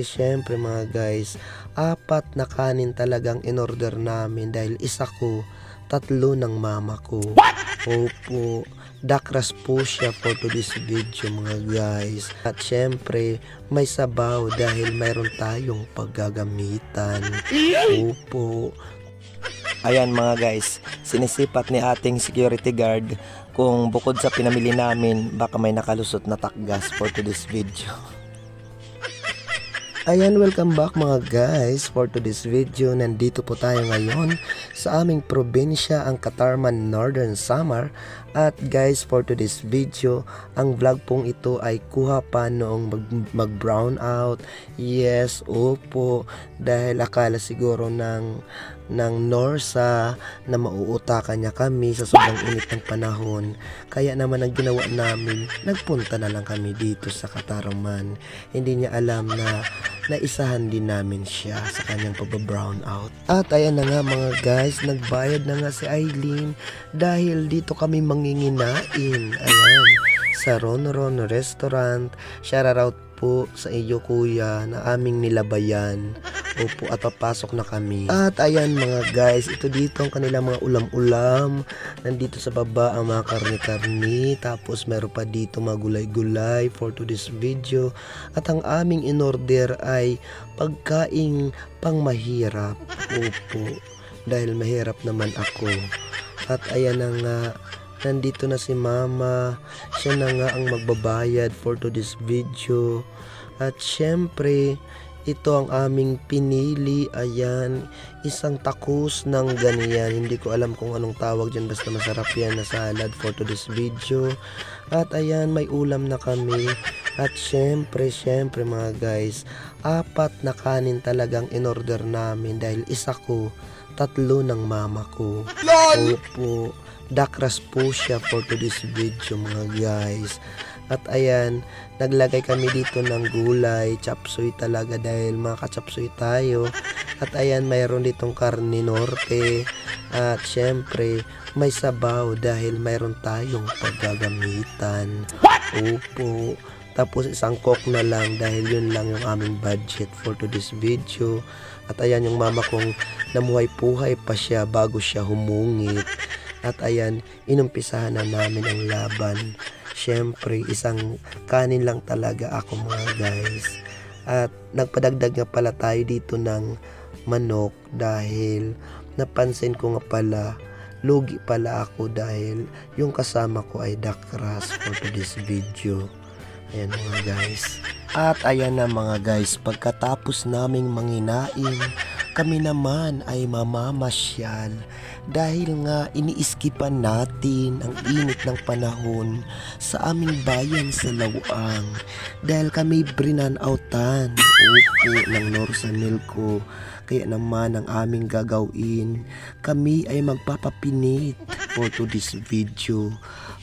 syempre mga guys, 4 na kanin talagang in-order namin dahil isa ko, 3 ng mama ko. Opo, dakras po siya for today's video mga guys. At syempre, may sabaw dahil mayroon tayong paggagamitan. Opo. Ayan mga guys, sinisipat ni ating security guard kung bukod sa pinamili namin, baka may nakalusot na takgas for today's video. Ayan, welcome back mga guys for today's video. Nandito po tayo ngayon sa aming probinsya, ang Katarman, Northern Samar. At guys, for today's video, ang vlog pong ito ay kuha pa noong mag-brown out. Yes, opo, dahil akala siguro ng Norsa na mauutakan niya kami sa sobrang init ng panahon. Kaya naman ang ginawa namin, nagpunta na lang kami dito sa Katarman. Hindi niya alam na naisahan din namin siya sa kanyang pag-brown out. At ayan na nga mga guys, nagbayad na nga si Eileen dahil dito kami manginginain. Ayan, sa Ronron Restaurant. Shout out po sa iyo kuya na aming nilabayan. Opo, at papasok na kami. At ayan mga guys, ito dito ang kanilang mga ulam-ulam. Nandito sa baba ang mga karne-karne. Tapos meron pa dito mga gulay-gulay for today's video. At ang aming in-order ay pagkaing pangmahirap. Opo, dahil mahirap naman ako. At ayan na nga, nandito na si mama. Siya na nga ang magbabayad for today's video. At syempre, ito ang aming pinili. Ayan, isang takus ng ganyan. Hindi ko alam kung anong tawag dyan, basta masarap yan na salad for today's video. At ayan, may ulam na kami. At syempre mga guys, 4 na kanin talagang in-order namin dahil isa ko, 3 ng mama ko. Opo, dakras po siya for today's video mga guys. At ayan, naglagay kami dito ng gulay, chapsuy talaga dahil mga kachapsuy tayo. At ayan, mayroon ditong karne norte. At syempre, may sabaw dahil mayroon tayong paggagamitan. Opo. Tapos isang coke na lang dahil yun lang yung aming budget for today's video. At ayan, yung mama kong namuhay-puhay pa siya bago siya humungit. At ayan, inumpisahan na namin ang laban. Syempre, isang kanin lang talaga ako mga guys. At nagpadagdag nga pala tayo dito ng manok dahil napansin ko nga pala, lugi pala ako dahil yung kasama ko ay dakras for today's video. Ayan mga guys. At ayan na mga guys, pagkatapos naming manginain, kami naman ay mamamasyal dahil nga iniiskipan natin ang init ng panahon sa aming bayan sa Lawang dahil kami brinan-outan ng Norsa Milko. Kaya naman ang aming gagawin, kami ay magpapapinit for today's video.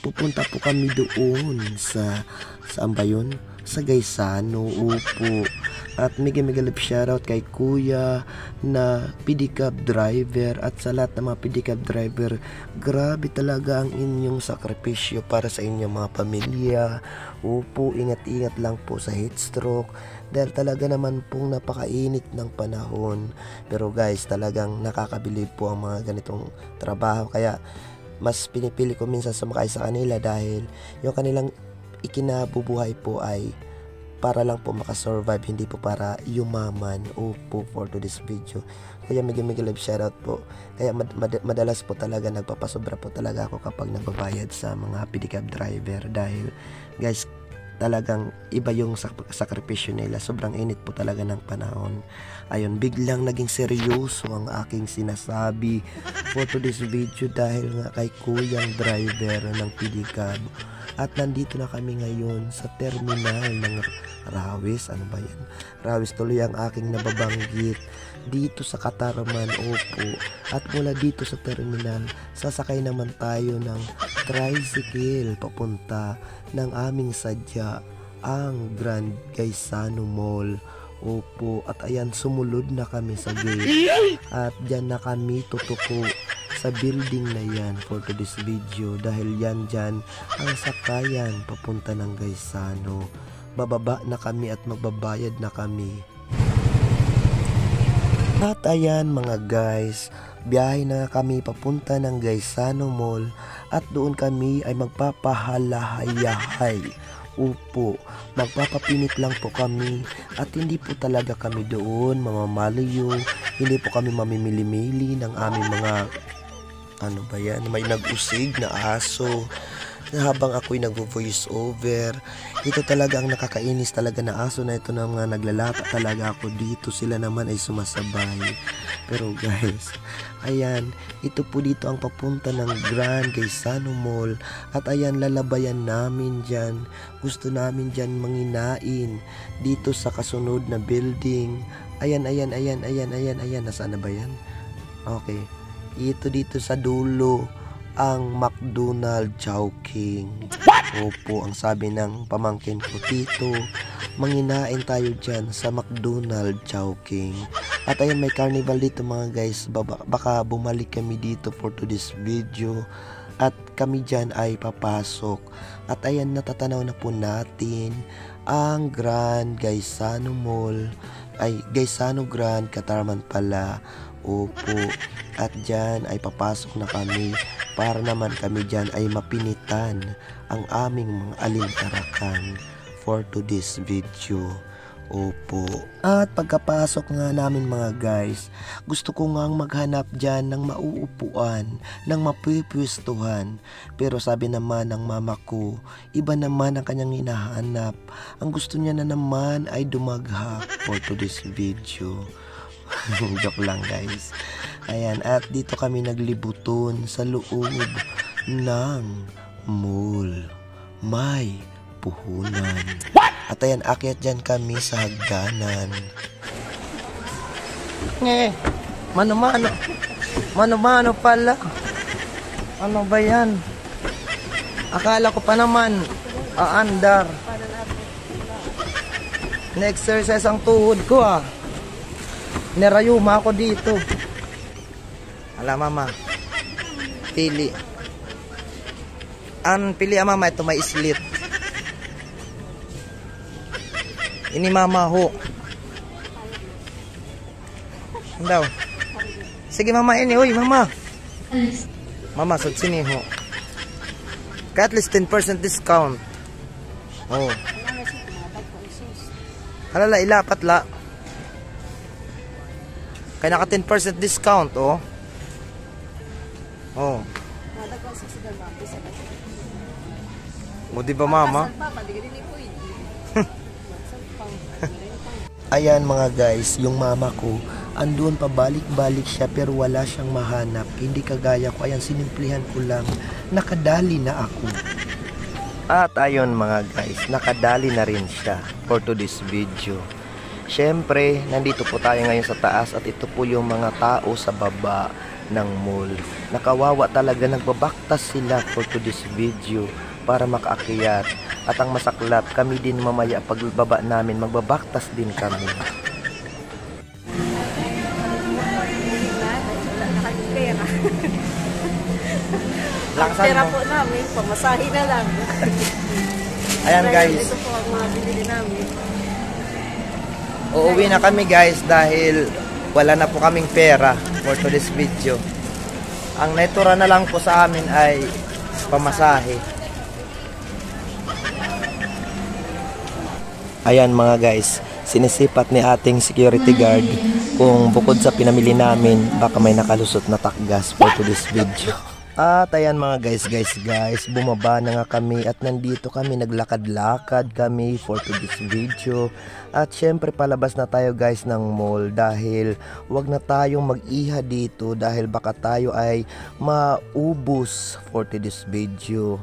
Pupunta po kami doon saan ba yun? Sa Gaisano. Opo. At mega love shoutout kay kuya na pedicab driver at sa lahat ng mga pedicab driver. Grabe talaga ang inyong sakripisyo para sa inyong mga pamilya. Opo, ingat-ingat lang po sa heat stroke dahil talaga naman pong napakainit ng panahon. Pero guys, talagang nakakabilib po ang mga ganitong trabaho. Kaya mas pinipili ko minsan sumakay sa kanila dahil yung kanilang ikinabubuhay po ay para lang po makasurvive, hindi po para yumaman. Opo, for today's video. Kaya mega love shoutout po. Kaya madalas po talaga nagpapasobra po talaga ako kapag nagbabayad sa mga pedicab driver dahil guys, talagang iba yung sakripisyo nila. Sobrang init po talaga ng panahon. Ayun, biglang naging seryoso ang aking sinasabi for today's video dahil nga kay kuyang driver ng pedicab. At nandito na kami ngayon sa terminal ng Rawis. Ano ba yan? Rawis tuloy ang aking nababanggit dito sa Katarman. Opo. At mula dito sa terminal, sasakay naman tayo ng tricycle papunta ng aming sadya, ang Grand Gaisano Mall. Opo. At ayan, sumulod na kami sa gate. At dyan na kami tutuko sa building na yan for today's video dahil yan dyan ang sakayan papunta ng Gaisano. bababa na kami at magbabayad na kami. At ayan mga guys, biyahe na kami papunta ng Gaisano Mall at doon kami ay magpapahalahayahay. Upo, magpapapinit lang po kami at hindi po talaga kami doon mamamalayo, hindi po kami mamimili-mili ng aming mga may nag-usig na aso. Habang ako'y nag-voice over, ito talaga ang nakakainis talaga na aso na ito na mga naglalata talaga ako dito, sila naman ay sumasabay. Pero guys, ayan, ito po dito ang papunta ng Grand Gaisano Mall at ayan, lalabayan namin dyan, gusto namin dyan manginain dito sa kasunod na building. Ayan, nasaan na ba yan? Okay, ito dito sa dulo ang McDonald Chowking. Opo, ang sabi ng pamangkin ko, Tito, manginain tayo dyan sa McDonald Chowking. At ayan, may carnival dito mga guys, baka bumalik kami dito for today's video at kami dyan ay papasok. At ayan, natatanaw na po natin ang Grand Gaisano Mall, ay Gaisano Grand Katarman pala. Opo, at dyan ay papasok na kami para naman kami dyan ay mapinitan ang aming mga alintarakan for today's video. Opo, at pagkapasok nga namin mga guys, gusto ko nga maghanap dyan ng mauupuan, ng mapipwestuhan. Pero sabi naman ng mama ko, iba naman ang kanyang hinahanap. Ang gusto niya na naman ay dumaghak for today's video. Joke lang guys. Ayan, at dito kami naglibuton sa loob ng mall. May puhunan. At ayan, akyat dyan kami sa hagdanan. Mano-mano pala. Ano ba yan? Akala ko pa naman aandar. Na-exercise ang tuhod ko ah. Nerayuma ako dito. Ala mama, pili. Ang pili mama, ito may slit. Ini mama ho. Ano daw? Sige mama, ini. Uy mama. Mama, sud sini ho. At least 10% discount. Oh. Halala, ilapat la. Kaya naka 10% discount, oh. Oh. O, di ba, mama? Ayan, mga guys, yung mama ko, andun pabalik-balik siya pero wala siyang mahanap. Hindi kagaya ko. Ayan, sinimplihan ko lang. Nakadali na ako. At ayun, mga guys, nakadali na rin siya for today's video. Siyempre, nandito po tayo ngayon sa taas at ito po yung mga tao sa baba ng mall. Nakawawa talaga, nagbabaktas sila for today's video para makaakyat. At ang masaklap, kami din mamaya pagbaba namin, magbabaktas din kami. Laksan pera po namin, pamasahe na lang. Ayan guys. Ito po ang mga binili namin. Uuwi na kami guys dahil wala na po kaming pera for today's video. Ang naitira na lang po sa amin ay pamasahe. Ayan mga guys, sinisipat ni ating security guard kung bukod sa pinamili namin, baka may nakalusot na takgas for today's video. At ayan mga guys, bumaba na nga kami at nandito kami, naglakad-lakad kami for today's video. At syempre palabas na tayo guys ng mall dahil wag na tayong mag-iha dito dahil baka tayo ay maubos for today's video.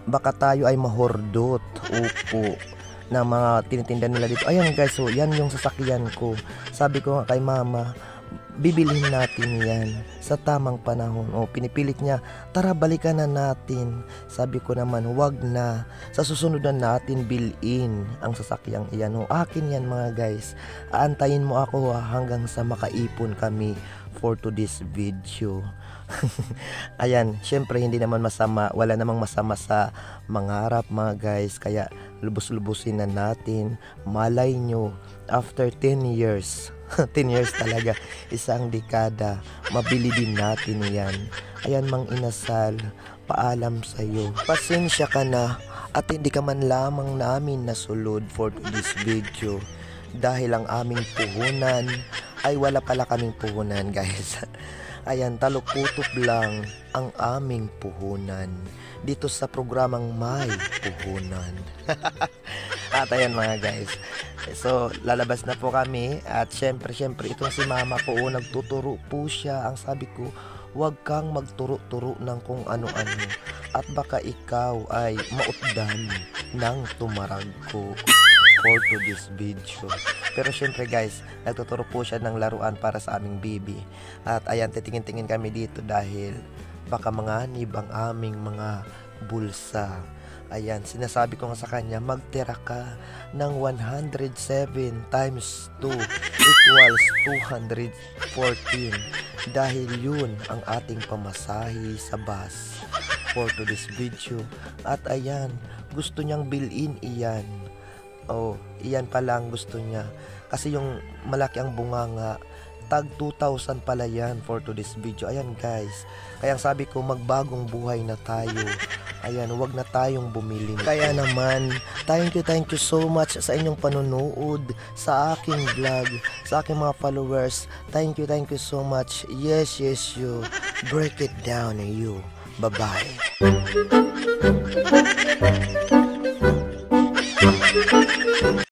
Baka tayo ay mahordot, upo, na mga tinitinda nila dito. Ayan guys, so yan yung sasakyan ko. Sabi ko nga kay mama, bibilhin natin yan sa tamang panahon. O pinipilit niya, tara balikan na natin. Sabi ko naman, wag na. Sa susunod na natin bilhin ang sasakyang iyan. O akin yan mga guys. Aantayin mo ako hanggang sa makaipon kami for today's video. Ayan, syempre hindi naman masama, wala namang masama sa mangarap mga guys. Kaya lubos-lubusin na natin. Malay nyo, after 10 years 10 years talaga, isang dekada, mabili din natin yan. Ayan Mang Inasal, paalam sa'yo. Pasensya ka na at hindi ka man lamang namin nasulod for this video. Dahil ang aming puhunan ay wala pala kaming puhunan guys. Ayan, talok-putok lang ang aming puhunan dito sa programang May Puhunan. At ayan mga guys, so lalabas na po kami. At syempre itong si mama ko, nagtuturo po siya. Ang sabi ko, huwag kang magturo-turo ng kung ano-ano at baka ikaw ay mautdan ng tumarag ko for to this video. Pero syempre guys, nagtuturo po siya ng laruan para sa aming baby. At ayan, titingin-tingin kami dito dahil baka manganib ang aming mga bulsa. Ayan, sinasabi ko nga sa kanya, magtira ka ng 107 times 2 equals 214. Dahil yun ang ating pamasahe sa bus for to this video. At ayan, gusto niyang bilhin iyan. Oh, iyan pala ang gusto niya. Kasi yung malaki ang bunganga, tag 2,000 pala yan for to this video. Ayan guys, kaya sabi ko magbagong buhay na tayo. Ayan, wag na tayong bumili. Kaya naman, thank you so much sa inyong panonood sa aking vlog, sa aking mga followers. Thank you so much. Yes you. Break it down you. Bye-bye.